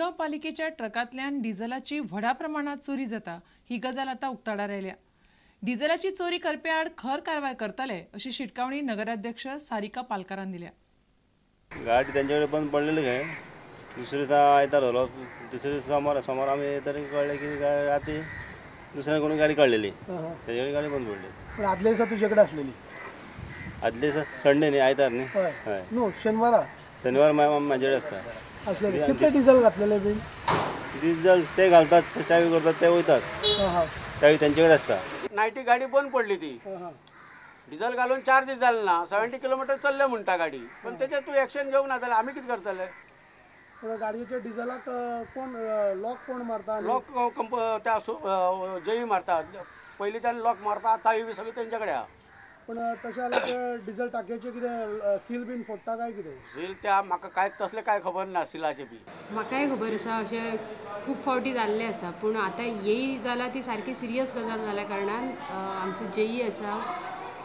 मुरगांव पालिकेच्या ट्रकांतल्यान डिझेलाची व्हडा प्रमाणात चोरी जाता ही गजाल आता उक्ताडार आयल्या। डिझेलाची चोरी करपे आड खर कारवाय करतले अशी शिटकावणी नगराध्यक्ष सारिका पालकारान दिल्या। गाडी त्यांच्याकडे बंद पडलेली काय दुसरे दिसा आयतार झालो, दुसरे समोर आम्ही तरी कळले की रात्री दुसऱ्या कोणी गाडी काढलेली त्याच्याकडे गाडी बंद पडली। पण आदल्या दिवसा तुझ्याकडे असलेली? आदले दिवसा संडे न्ही आयतार न्ही हय नो शनिवार माझ्याकडे असता। किती डिझेल घातलेले बिल? डिझेल ते घालतात, चावी करतात, ते वयतात, चावी त्यांच्याकडे असता। नाईटी गाडी बंद पडली ती डिझेल घालून 4 दीस जाले ना, 70 किलोमीटर चल्ले म्हणटा गाडी, पण त्याच्यात तू ॲक्शन घेवंक ना जाल्यार आमी कितें करतले? गाडयेच्या डिझेलाक कोण लॉक कोण मारता? लॉक त्या जई मारतात, पयलीं त्याने लॉक मारपा चावी बी सगळी तेंच्याकडे आहा। पण तशें जाल्यार ते डिझेल टाकयेचे कितें सील बीन फोडटा काय कितें? सील त्या म्हाका काय तसले काय खबर ना सिलाचे बी। म्हाकाय खबर आसा अशें खूब फावटी जाल्लें आसा, पूण आतां येयी जाल्यार ती सारकी सिरियस गजाल जाल्या कारणान आमचो जेई आसा,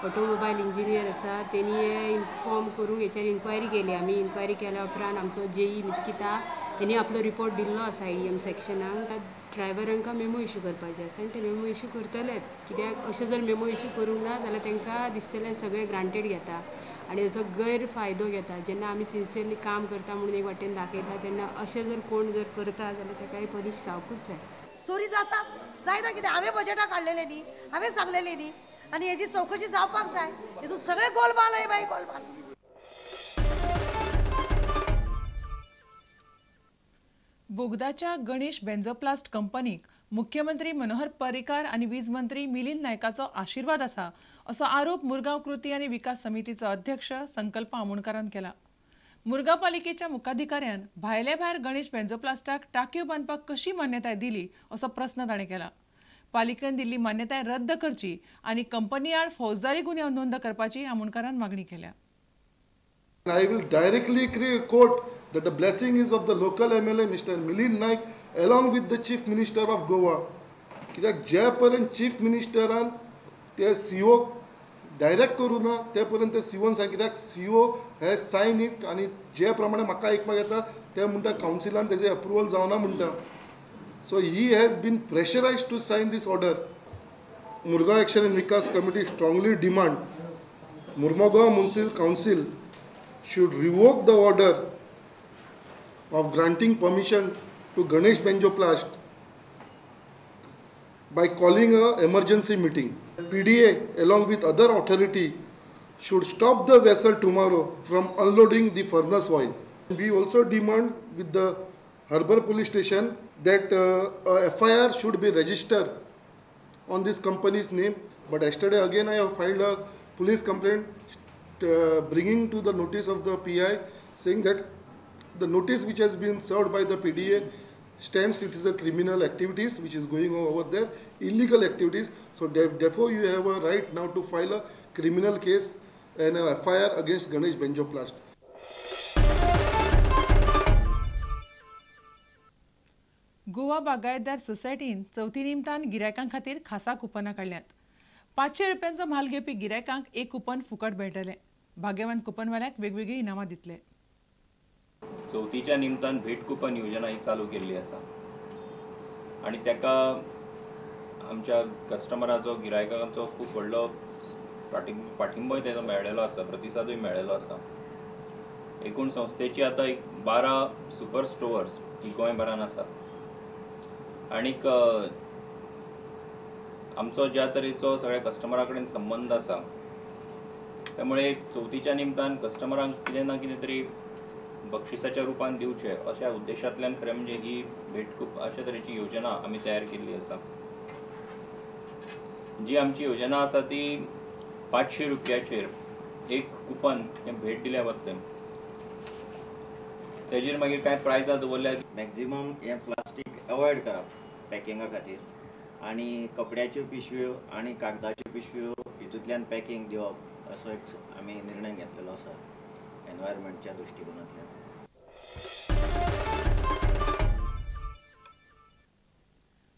ऑटोमोबायल इंजिनियर आसा, तेणी हे इन्फॉर्म करूंक हेचेर इन्क्वायरी केली। आमी इन्क्वायरी केल्या उपरांत आमचो जेई मिस्किता हेणी आपलो रिपोर्ट दिल्लो आसा IDM सेक्शनाक। ड्रायव्हरांका मेमो इश्यू करपाचे आसा आनी ते मेमो इश्यू करतलेच, कित्याक अशें जर मेमो इश्यू करूंक ना जाल्यार तांकां दिसतलें सगळें ग्रांटेड घेता आनी असो गैरफायदो घेता। जेन्ना आमी सिन्सियरली काम करता म्हणून एक वाटेन दाखयता तेन्ना अशें जर कोण जर करता जाल्यार ताकाय पनिश जावंकूच जाय। चोरी जाताच जायना कितें हांवें बजेटाक काडलेलें न्ही, हांवें सांगलेलें न्ही, आनी हेजी चौकशी जावपाक जाय। हितून सगळे गोलमाल आहे बाई, गोलमाल। बोगदाच्या गणेश बेन्झोप्लास्ट कंपनीक मुख्यमंत्री मनोहर पर्रीकार आणि वीज मंत्री मिलिंद नायकाचो आशीर्वाद आसा असो आरोप मुरगांव कृती आणि विकास समितीचो अध्यक्ष संकल्प आमोणकारान केला। मुरगांव पालिकेच्या मुखाधिकाऱ्यान भायले भायर गणेश बेन्झोप्लास्टाक टांक्यो बांदपाक कशी मान्यताय दिली असो प्रस्न ताणें केला। पालिकेन दिल्ली मान्यताय रद्द करची आणि कंपनी आड फौजदारी गुन्यांव नोंद करपाची आमोणकारान मागणी केल्या। I will directly quote that the blessing is of the local MLA Mr. Milind Naik along with the Chief Minister of Goa. कित्याक जे पर्यंत चीफ मिनिस्टरान ते CEO डायरेक्ट करूं ना ते पर्यंत ते COन सांग, कित्याक CEO हॅज सायन इट आनी जे प्रमाणे म्हाका आयकपाक येता ते म्हणटा कावन्सिलान तेजे अप्रुवल जावना म्हणटा। So he has been pressurized to sign this order. Murgaon Action and Vikas Committee strongly demand Murgaon Municipal Council should revoke the order of granting permission to Ganesh Benzoplast by calling an emergency meeting. PDA along with other authority should stop the vessel tomorrow from unloading the furnace oil. We also demand with the Harbour Police Station that a FIR should be registered on this company's name. But yesterday again I have filed a police complaint bringing to the notice of the PI saying that the notice which has been served by the PDA stands it is a criminal activities which is going on over there, illegal activities. So therefore you have a right now to file a criminal case and a FIR against Ganesh Benzoplast. Goa बागायतदार सोसायटीन चवथी निमतान गिरायकां खातीर खासा कुपनां काडल्यात। 500 रुपयांचो म्हाल घेवपी गिरायकांक एक कुपन फुकट मेळटलें। भाग्यवान कुपनवाल्याक वेगवेगळी इनामां दितले। चवथीच्या निमतान भेट कुपन योजना ही चालू केल्ली आसा आनी ताका आमच्या कस्टमराचो गिरायकांचो खूब व्हडलो पाठिंबोय तेजो मेळ्ळेलो आसा, प्रतिसादूय मेळ्ळेलो आसा। एकूण संस्थेची आतां एक 12 सुपर स्टोर्स ही गोंयभरान आसात आनीक आमचो ज्या तरेचो सगळ्या कस्टमरा कडेन संबंध आसा त्यामुळे चवथीच्या निमतान कस्टमरांक कितें ना कितें तरी बक्षिसाच्या रुपान दिवचे अशा उद्देशांतल्यान खरें म्हणजे ही भेट अशा तरेची योजना आमी तयार केल्ली आसा। जी आमची योजना आसा ती 500 रुपयाचेर एक कुपन हें भेट दिल्या वतलें। तेजेर मागीर कांय प्रायजां दवरल्या। मॅक्झिमम हें प्लास्टीक अवॉयड करप पॅकिंगा खातीर, आनी कपड्याच्यो पिशव्यो आनी कागदाच्यो पिशव्यो हितूंतल्यान पॅकिंग दिवप असो एक आमी निर्णय घेतलेलो आसा एनवायरमेंटच्या दृश्टिकोनांतल्यान।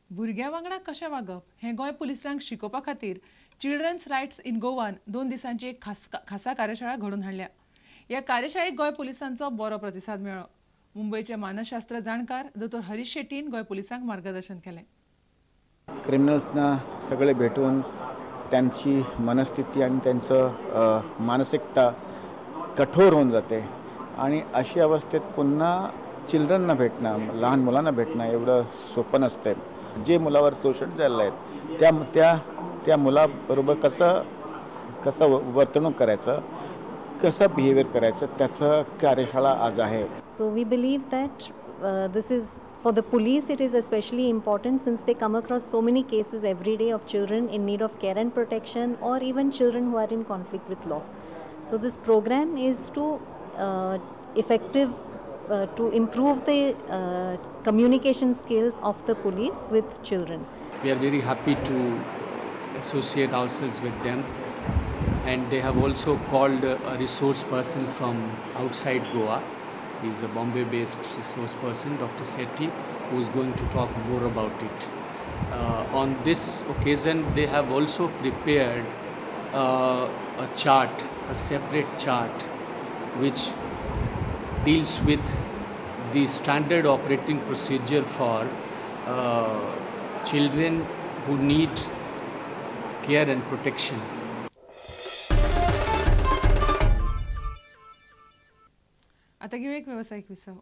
भुरग्यां वांगडा कशें वागप हें गोंय पुलिसांक शिकोवपा खातीर चिल्ड्रन्स रायट्स इन गोवान 2 दिसांची एक खासा कार्यशाळा घडोवन हाडल्या। ह्या कार्यशाळेक गोंय पुलिसांचो बरो प्रतिसाद मेळ्ळो। मुंबईचे मानसशास्त्र जाणकार दोतोर हरीश शेट्टीन गोंय पुलिसांक मार्गदर्शन केलें. क्रिमिनल्सना सगळे भेटून त्यांची मनस्थिती आणि त्यांचं मानसिकता कठोर होऊन जाते आणि अशी अवस्थेत पुन्हा चिल्ड्रनना भेटणं, लहान मुलांना भेटणं एवढं सोपं नसते. जे मुलावर शोषण झालेलं आहे त्या मुलाबरोबर कसं वर्तणूक करायचं, कसं बिहेवियर करायचं, त्याचं कार्यशाळा आज आहे. So we believe that this is for the police, it is especially important since they come across so many cases every day of children in need of care and protection, or even children who are in conflict with law. So this program is to to improve the communication skills of the police with children. We are very happy to associate ourselves with them, and they have also called a resource person from outside Goa. He is a Bombay-based resource person, Dr. Sethi, who is going to talk more about it. On this occasion, they have also prepared a chart, a separate chart, which deals with the standard operating procedure for children who need care and protection. आता घेऊ एक व्यावसायिक विसाव.